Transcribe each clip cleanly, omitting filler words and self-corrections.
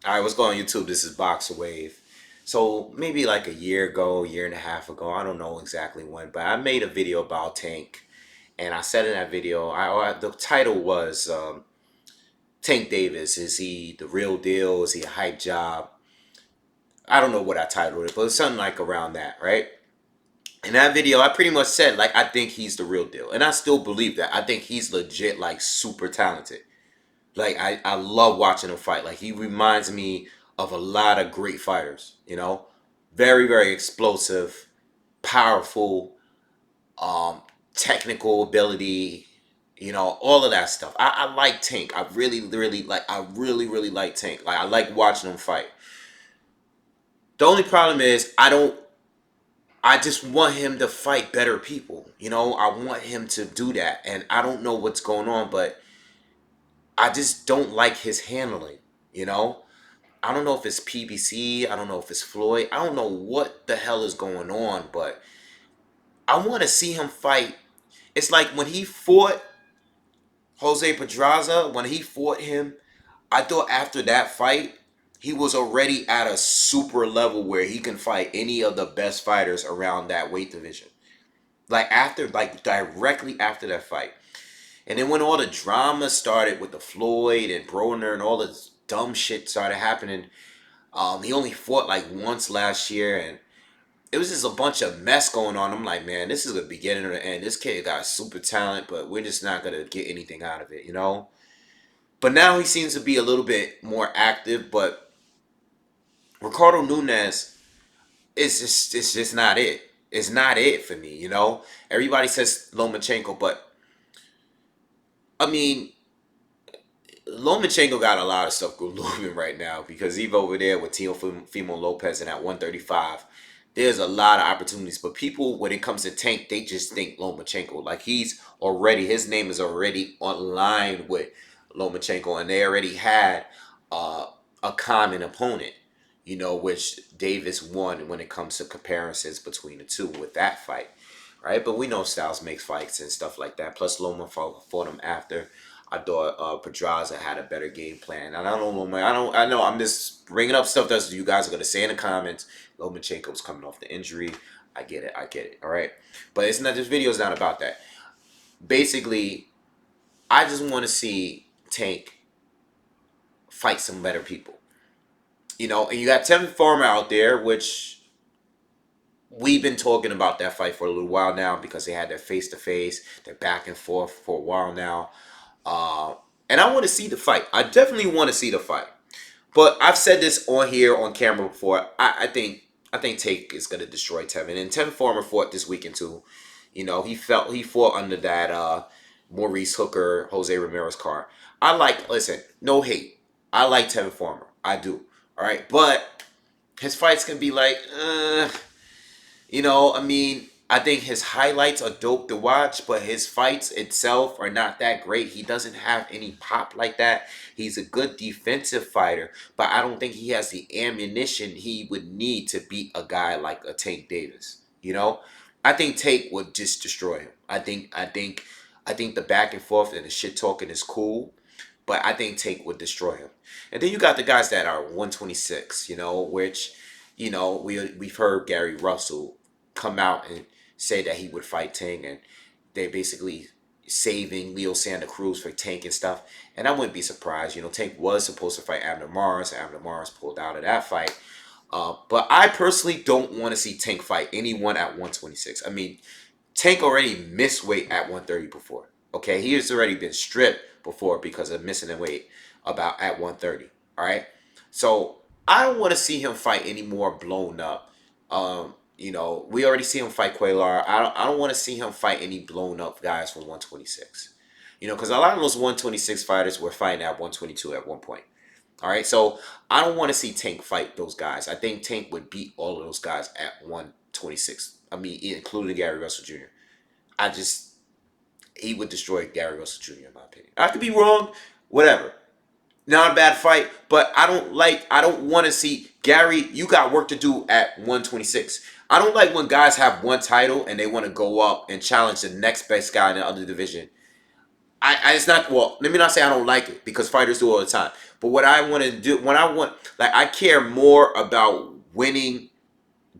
All right, what's going on YouTube? This is BoxingWave. So maybe like a year ago, year and a half ago, I don't know exactly when, but I made a video about Tank, and I said in that video, the title was Tank Davis. Is he the real deal? Is he a hype job? I don't know what I titled it, but it's something like around that, right? In that video, I pretty much said like I think he's the real deal, and I still believe that. I think he's legit, like super talented. Like I love watching him fight. Like he reminds me of a lot of great fighters, Very, very explosive, powerful, um, technical ability, all of that stuff. I like Tank. I really like Tank. Like I like watching him fight. The only problem is I just want him to fight better people. I want him to do that. And I don't know what's going on, but I just don't like his handling, you know? I don't know if it's PBC. I don't know if it's Floyd. I don't know what the hell is going on, but I want to see him fight. It's like when he fought Jose Pedraza, when he fought him, I thought after that fight, he was already at a super level where he can fight any of the best fighters around that weight division. Like directly after that fight. And then when all the drama started with the Floyd and Broner and all this dumb shit started happening, he only fought like once last year, and it was just a bunch of mess going on. I'm like, man, this is the beginning or the end. This kid got super talent, but we're just not gonna get anything out of it. But now he seems to be a little bit more active. But Ricardo Nunez it's just not it. It's not it for me. Everybody says Lomachenko, but I mean, Lomachenko got a lot of stuff moving right now because he's over there with Teofimo Lopez and at 135. There's a lot of opportunities, but people, when it comes to Tank, they just think Lomachenko. Like his name is already online with Lomachenko, and they already had uh, a common opponent, which Davis won when it comes to comparisons between the two with that fight, right? But we know Styles makes fights and stuff like that. Plus, Loma fought him after. I thought Pedraza had a better game plan. And I don't know, man. I know. I'm just bringing up stuff that you guys are gonna say in the comments. Lomachenko was coming off the injury. I get it. I get it. All right. But it's not. This video is not about that. Basically, I just want to see Tank fight some better people. And you got Tevin Farmer out there, which we've been talking about that fight for a little while now because they had their face to face, their back and forth for a while now. Uh, and I want to see the fight. I definitely want to see the fight. But I've said this on here on camera before. I think Take is gonna destroy Tevin. And Tevin Farmer fought this weekend too. He fought under that Maurice Hooker, Jose Ramirez card. Listen, no hate. I like Tevin Farmer. I do. All right, but his fights can be like, I mean, I think his highlights are dope to watch, but his fights itself are not that great. He doesn't have any pop like that. He's a good defensive fighter, but I don't think he has the ammunition he would need to beat a guy like a Tank Davis. I think Tank would just destroy him. I think the back and forth and the shit talking is cool, but I think Tank would destroy him. And then you got the guys that are 126, which we've heard Gary Russell come out and say that he would fight Tank, and they're basically saving Leo Santa Cruz for Tank and stuff. And I wouldn't be surprised. Tank was supposed to fight Abner Maris. Abner Maris pulled out of that fight. But I personally don't want to see Tank fight anyone at 126. I mean, Tank already missed weight at 130 before. Okay, he has already been stripped before because of missing the weight about at 130. All right, so I don't want to see him fight any more blown up. We already see him fight Quaylar. I don't want to see him fight any blown up guys from 126. Because a lot of those 126 fighters were fighting at 122 at one point. All right, so I don't want to see Tank fight those guys. I think Tank would beat all of those guys at 126. I mean, including Gary Russell Jr. I just he would destroy Gary Russell Jr. in my opinion. I could be wrong, whatever. Not a bad fight, but I don't want to see Gary, you got work to do at 126. I don't like when guys have one title and they want to go up and challenge the next best guy in the other division. it's not, well, let me not say I don't like it because fighters do all the time. But what I want to do, when I want, like, I care more about winning,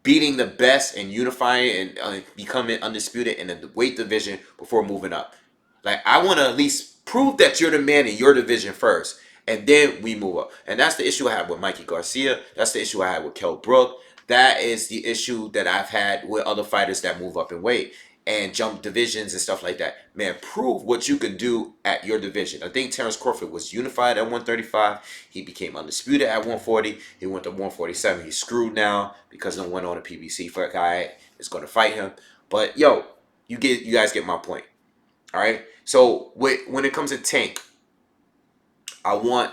beating the best and unifying and becoming undisputed in the weight division before moving up. Like, I want to at least prove that you're the man in your division first, and then we move up. And that's the issue I have with Mikey Garcia. That's the issue I had with Kell Brook. That is the issue that I've had with other fighters that move up in weight and jump divisions and stuff like that. Man, prove what you can do at your division. I think Terrence Crawford was unified at 135. He became undisputed at 140. He went to 147. He's screwed now because no one on a PBC for a guy is going to fight him. But yo, you guys get my point. All right. So when it comes to Tank, I want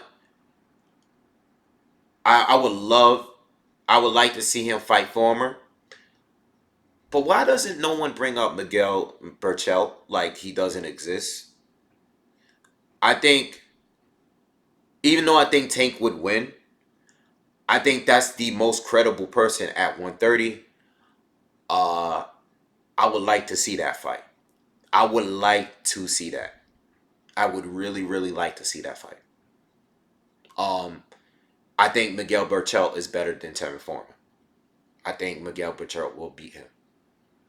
I would love I would like to see him fight Former. But why doesn't no one bring up Miguel Burchell like he doesn't exist? I think, even though I think Tank would win, I think that's the most credible person at 130. Uh, I would like to see that fight. I would like to see that. I would really, really like to see that fight. Um, I think Miguel Burchell is better than Terry Foreman. I think Miguel Burchell will beat him.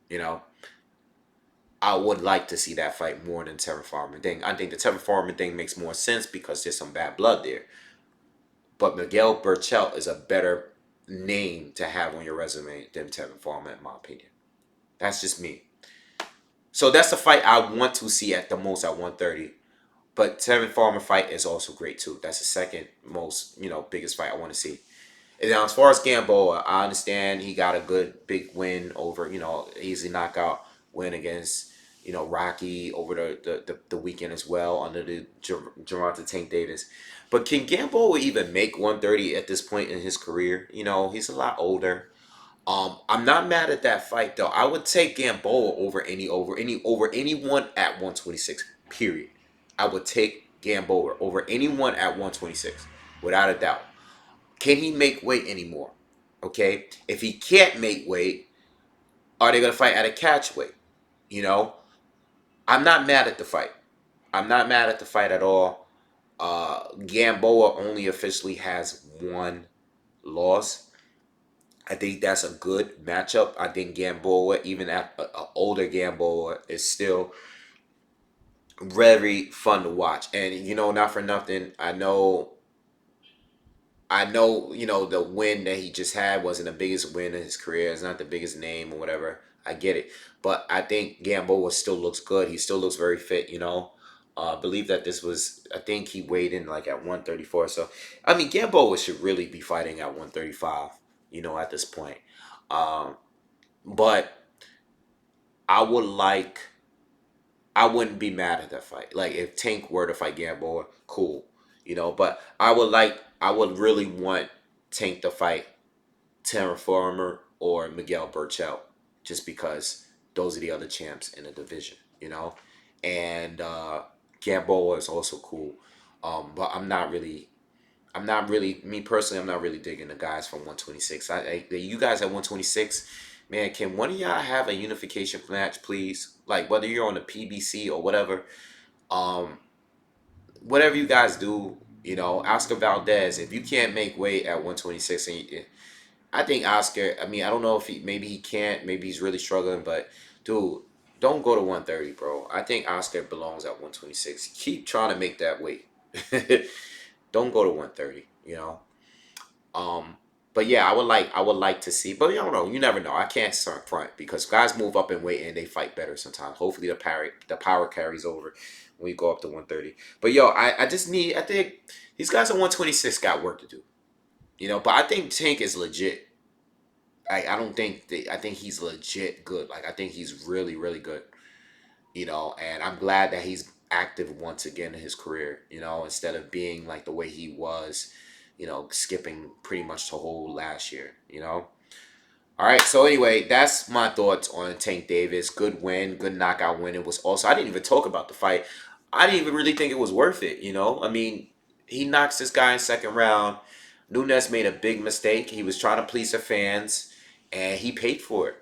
You know, I would like to see that fight more than Terry Foreman thing. I think the Terry Foreman thing makes more sense because there's some bad blood there. But Miguel Burchell is a better name to have on your resume than Tevin Farmer, in my opinion. That's just me. So that's the fight I want to see at the most at 130. But Tevin Farmer fight is also great too. That's the second most, biggest fight I want to see. And now as far as Gamboa, I understand he got a good big win over, easy knockout win against, Rocky over the weekend as well under the Gervonta Tank Davis. But can Gamboa even make 130 at this point in his career? He's a lot older. I'm not mad at that fight though. I would take Gamboa over anyone at 126. Period. I would take Gamboa over anyone at 126 without a doubt. Can he make weight anymore? Okay. If he can't make weight, are they gonna fight at a catch weight? You know, I'm not mad at the fight. I'm not mad at the fight at all. Gamboa only officially has one loss. I think that's a good matchup. I think Gamboa, even at an older Gamboa, is still very fun to watch. And not for nothing, I know, the win that he just had wasn't the biggest win in his career. It's not the biggest name or whatever. I get it. But I think Gamboa still looks good. He still looks very fit. I believe that I think he weighed in like at 134. So, I mean, Gamboa should really be fighting at 135, at this point. Um, but I would like, I wouldn't be mad at that fight. Like, if Tank were to fight Gamboa, cool. But I would really want Tank to fight Terra Farmer or Miguel Burchell, just because those are the other champs in the division. And Gamboa is also cool. But me personally, I'm not really digging the guys from 126. You guys at 126, man, can one of y'all have a unification match, please? Like, whether you're on the PBC or whatever, um, whatever you guys do, Oscar Valdez, if you can't make weight at 126, I think Oscar, I mean, I don't know if maybe he can't, maybe he's really struggling, but dude, don't go to 130, bro. I think Oscar belongs at 126. Keep trying to make that weight. Don't go to 130. Um, but yeah, I would like to see, but you don't know, you never know. I can't start front because guys move up in weight and they fight better sometimes. Hopefully the power carries over when we go up to 130. But yo, I think these guys at 126 got work to do. But I think Tank is legit. I think he's legit good. Like, I think he's really, really good. And I'm glad that he's active once again in his career, instead of being like the way he was, skipping pretty much the whole last year. All right, so anyway, that's my thoughts on Tank Davis. Good win, good knockout win. It was also, I didn't even talk about the fight. I didn't even really think it was worth it. I mean, he knocks this guy in second round. Nunes made a big mistake. He was trying to please the fans, and he paid for it.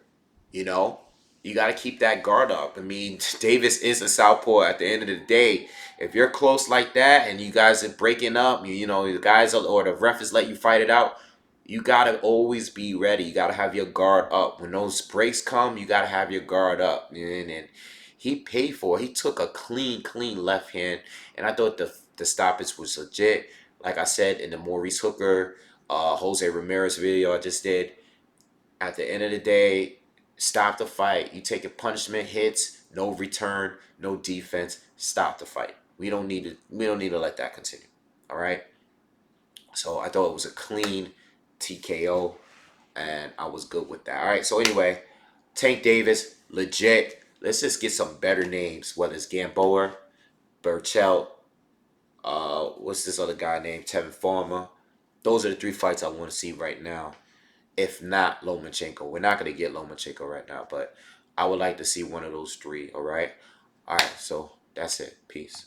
You know, You got to keep that guard up. I mean, Davis is a southpaw at the end of the day. If you're close like that and you guys are breaking up, you know, the guys or the ref is let you fight it out, you got to always be ready. You got to have your guard up. When those breaks come, you got to have your guard up. And he paid for it. He took a clean left hand. And I thought the stoppage was legit. Like I said in the Maurice Hooker, Jose Ramirez video I just did, at the end of the day, stop the fight. You taking punishment hits, no return, no defense. Stop the fight. We don't need to. We don't need to let that continue. All right. So I thought it was a clean TKO, and I was good with that. All right. So anyway, Tank Davis, legit. Let's just get some better names. Whether it's Gamboa, Burchell, what's this other guy named Tevin Farmer. Those are the three fights I want to see right now. If not Lomachenko. We're not going to get Lomachenko right now, but I would like to see one of those three, all right? All right, so that's it. Peace.